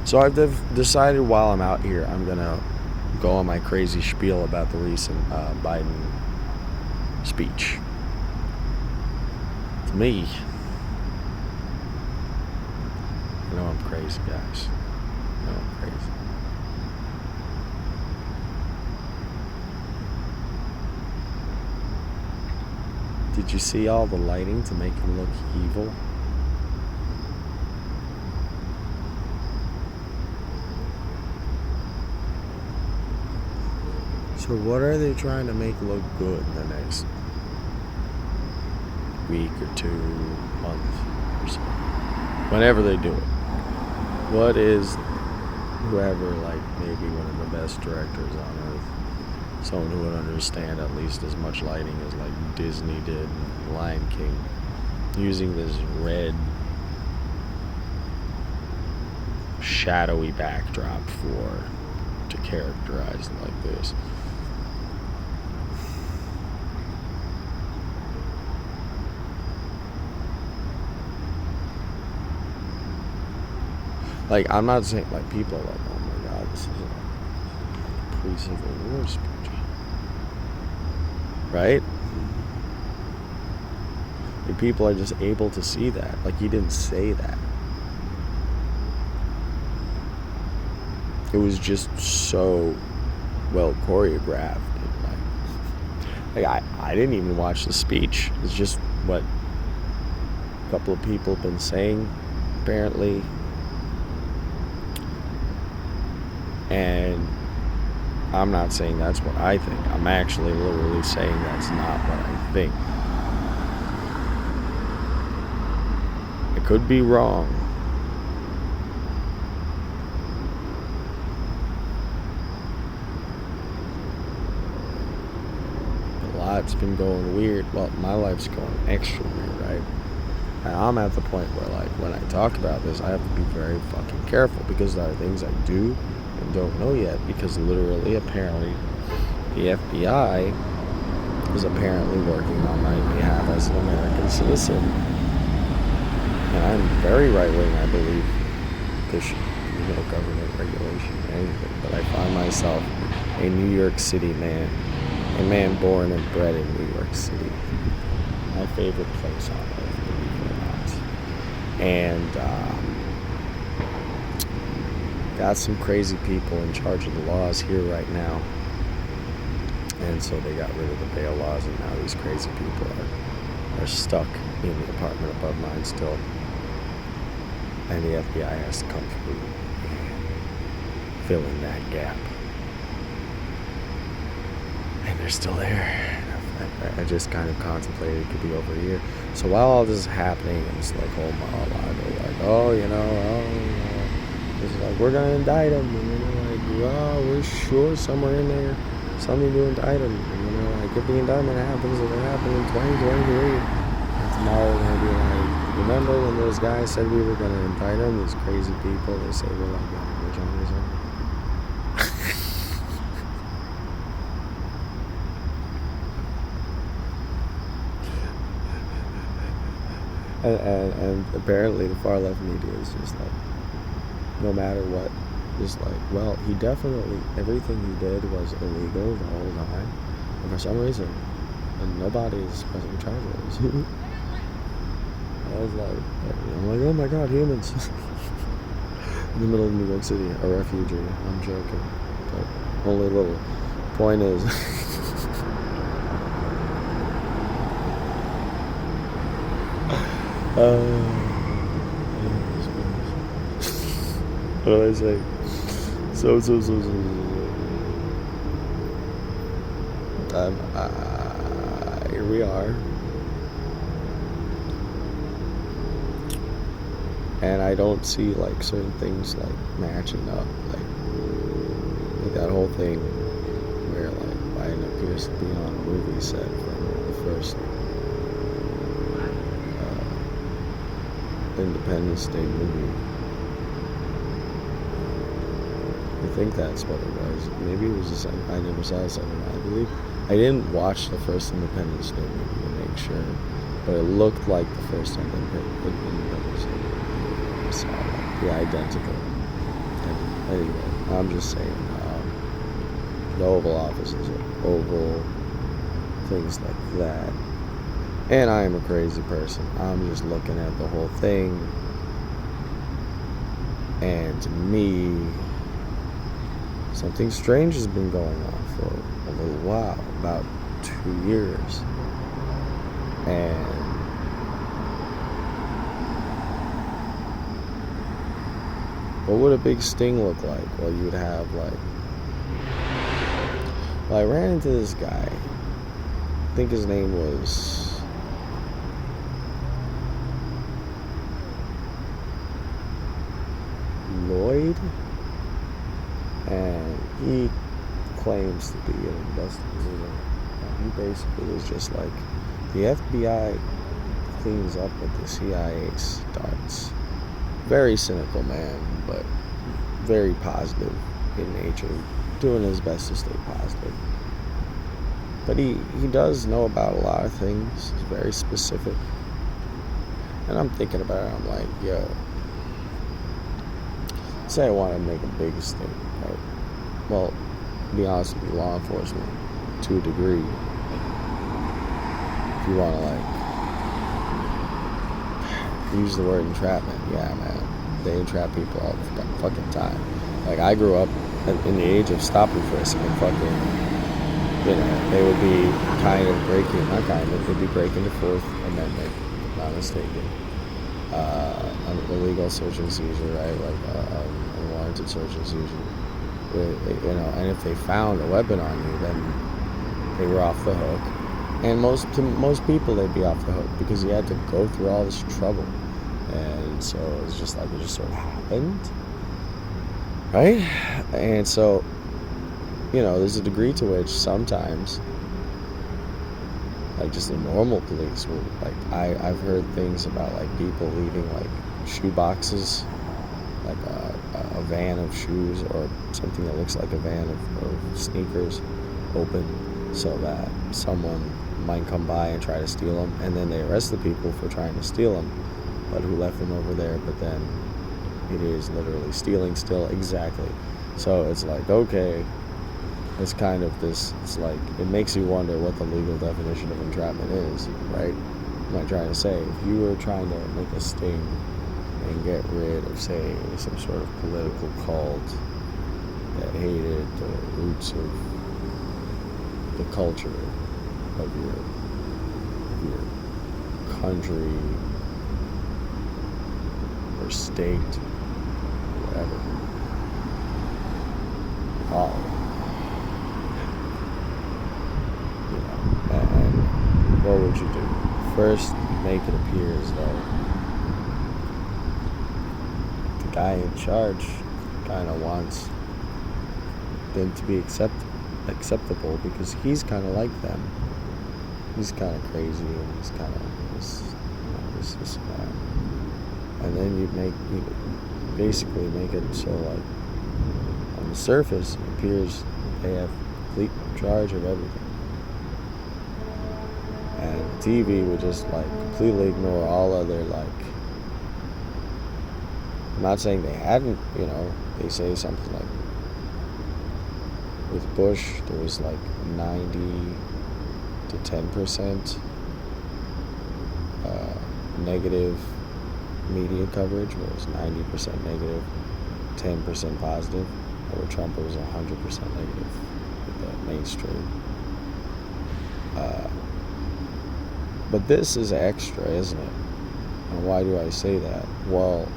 So I've decided while I'm out here, I'm gonna go on my crazy spiel about the recent Biden speech. To me, I know I'm crazy, guys. I know I'm crazy. Did you see all the lighting to make him look evil? So what are they trying to make look good in the next week or 2 months or so? Whenever they do it. What is whoever, like maybe one of the best directors on earth, someone who would understand at least as much lighting as like Disney did in Lion King, using this red shadowy backdrop to characterize it like this. Like, I'm not saying, like, people are like, oh my god, this is a pre-Civil War speech. Right? Like, people are just able to see that. Like, he didn't say that. It was just so well choreographed. Like I didn't even watch the speech. It's just what a couple of people have been saying, apparently. And I'm not saying that's what I think. I'm actually literally saying that's not what I think. I could be wrong. A lot's been going weird. Well, my life's going extra weird, right? And I'm at the point where, like, when I talk about this, I have to be very fucking careful because there are things I do and don't know yet, because literally, apparently, the FBI is apparently working on my behalf as an American citizen. And I'm very right-wing, I believe, because, government regulation or anything. But I find myself a New York City man, a man born and bred in New York City. My favorite place on earth, believe it or not. And, got some crazy people in charge of the laws here right now. And so they got rid of the bail laws, and now these crazy people are stuck in the apartment above mine still. And the FBI has to come through and fill in that gap. And they're still there. I just kind of contemplated it could be over a year. So while all this is happening, it's like whole monologue of like, it's like, we're going to indict him. And like, we're sure somewhere in there, something to indict him. And like, if the indictment happens, it'll happen in 2023. And tomorrow we're going to be like, remember when those guys said we were going to indict him? These crazy people, they say we're like, which one is it? And apparently the far left media is just like, no matter what, just like, well, he definitely, everything he did was illegal the whole time, and for some reason, and nobody is pressing charges. I was like, I'm like, oh my god, humans. In the middle of New York City, a refugee. I'm joking, but only little. Point is, what do I say? So. Here we are. And I don't see, like, certain things, like, matching up. Like that whole thing where, like, Biden appears to be on a movie set from the first Independence Day movie. I think that's what it was. Maybe it was the second. I never saw the second one, I believe. I didn't watch the first Independence Day movie to make sure, but it looked like the first Independence Day movie. I saw, like, the identical Anyway, I'm just saying, the Oval Office is oval, things like that. And I am a crazy person. I'm just looking at the whole thing, and to me, something strange has been going on for a little while, about 2 years. And what would a big sting look like? Well, you'd have well, I ran into this guy. I think his name was Lloyd, and he claims to be an investigator. And he basically was just like, the FBI cleans up what the CIA starts. Very cynical man, but very positive in nature, doing his best to stay positive. But he does know about a lot of things. He's very specific. And I'm thinking about it, I'm like, yo, say I want to make a big stink, right? Well, to be honest with you, law enforcement, to a degree, if you want to use the word entrapment, yeah, man, they entrap people all the fucking time. Like, I grew up in the age of stop and frisk and fucking, they would be they'd be breaking the Fourth Amendment, if not mistaken. An illegal search and seizure, right? Like unwarranted search and seizure. And if they found a weapon on you, then they were off the hook. And to most people, they'd be off the hook because you had to go through all this trouble. And so it's just like it just sort of happened, right? And so, there's a degree to which sometimes, like, just the normal police will, like, I've heard things about, like, people leaving, like, shoe boxes, like a van of shoes or something that looks like a van of sneakers open so that someone might come by and try to steal them, and then they arrest the people for trying to steal them, but who left them over there. But then it is literally stealing still, exactly. So it's like, okay, it's kind of this, it's like, it makes you wonder what the legal definition of entrapment is, right? What am I trying to say? If you were trying to make a sting and get rid of, say, some sort of political cult that hated the roots of the culture of your country or state, whatever, and what would you do? First, make it appear as though the guy in charge kind of wants them to be acceptable because he's kind of like them. He's kind of crazy and he's kind of this and that. And then you basically make it so, like, on the surface, it appears they have complete charge of everything. And the TV would just, like, completely ignore all other, like, I'm not saying they hadn't, they say something like, with Bush, there was like 90 to 10% negative media coverage, where it was 90% negative, 10% positive. Over Trump, it was 100% negative with the mainstream. But this is extra, isn't it? And why do I say that? Well,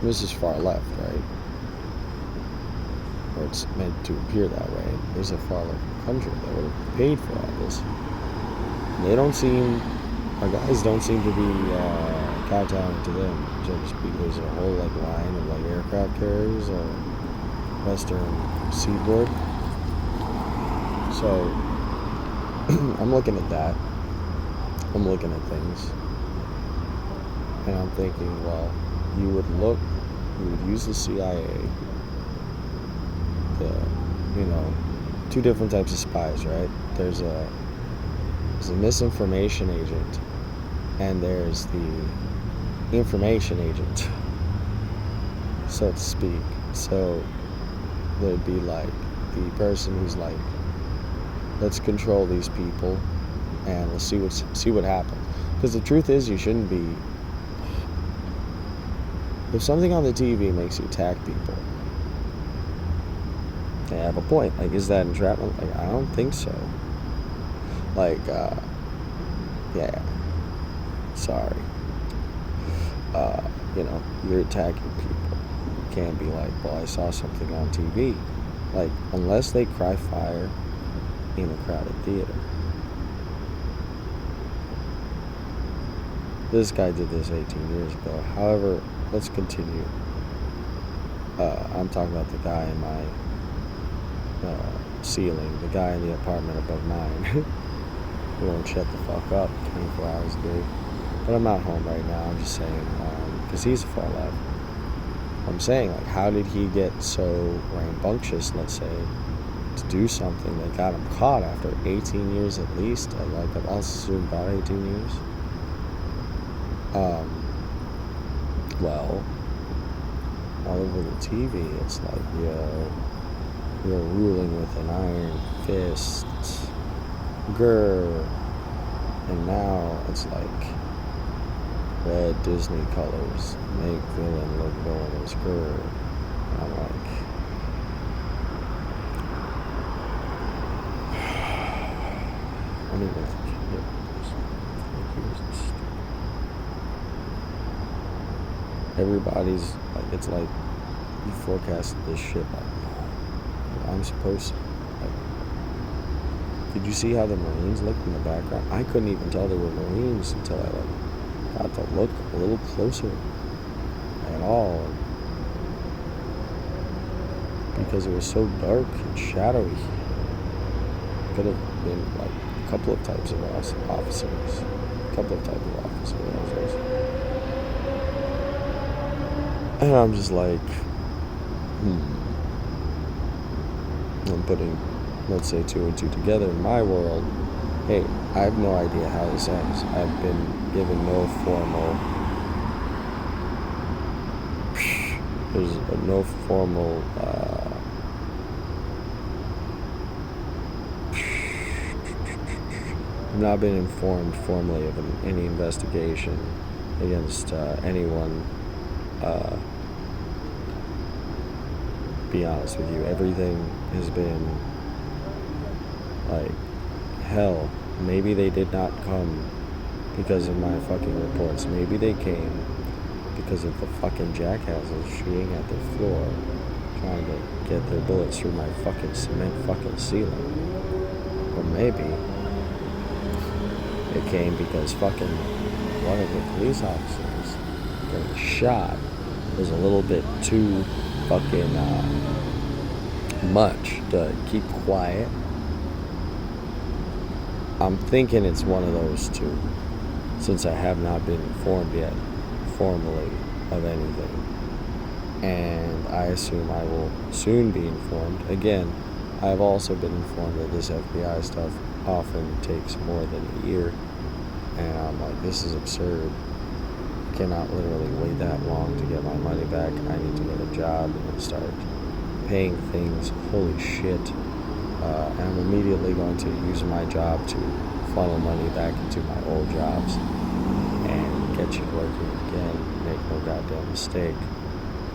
this is far left, right? Or it's meant to appear that way. There's a far left country that would have paid for all this. And our guys don't seem to be kowtowing to them, so to speak. There's a whole, like, line of, like, aircraft carriers on western seaboard. So I'm looking at that. I'm looking at things, and I'm thinking, well, you would use the CIA, two different types of spies, right? There's a misinformation agent, and there's the information agent. so to speak. So there'd be like the person who's like, let's control these people and we'll see what happens. Because the truth is, you shouldn't be. If something on the TV makes you attack people, they have a point. Like, is that entrapment? Like, I don't think so. Like, yeah. Sorry. You're attacking people. You can't be like, well, I saw something on TV. Like, unless they cry fire in a crowded theater. This guy did this 18 years ago. However, let's continue. I'm talking about the guy in my ceiling, the guy in the apartment above mine. Who won't shut the fuck up 24 hours a day. But I'm not home right now. I'm just saying, because he's far left. I'm saying, like, how did he get so rambunctious, let's say, to do something that got him caught after 18 years at least? I'll assume about 18 years. Well, all over the TV, it's like, you're ruling with an iron fist. Grr. And now it's like red Disney colors make villain look villainous. Grr. And I'm like, I don't even think he was. Everybody's like, it's like you forecasted this shit. Like, I'm supposed to. Did you see how the Marines looked in the background? I couldn't even tell they were Marines until I got to look a little closer at all. Because it was so dark and shadowy. It could have been like a couple of types of officers. And I'm just like, I'm putting, let's say, 2 and 2 together in my world. Hey, I have no idea how this ends. I've been given no formal, there's no formal, I've not been informed formally of any investigation against anyone. Be honest with you, everything has been like hell. Maybe they did not come because of my fucking reports. Maybe they came because of the fucking jackasses shooting at the floor, trying to get their bullets through my fucking cement fucking ceiling. Or maybe it came because fucking one of the police officers getting shot was a little bit too fucking much to keep quiet. I'm thinking it's one of those two, since I have not been informed yet formally of anything, and I assume I will soon be informed. Again, I have also been informed that this FBI stuff often takes more than a year, and I'm like, this is absurd. I cannot literally wait that long to get my money back. I need to get a job and start paying things. Holy shit. And I'm immediately going to use my job to funnel money back into my old jobs and get you working again. Make no goddamn mistake.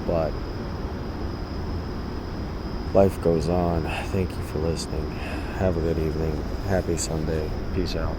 But life goes on. Thank you for listening. Have a good evening. Happy Sunday. Peace out.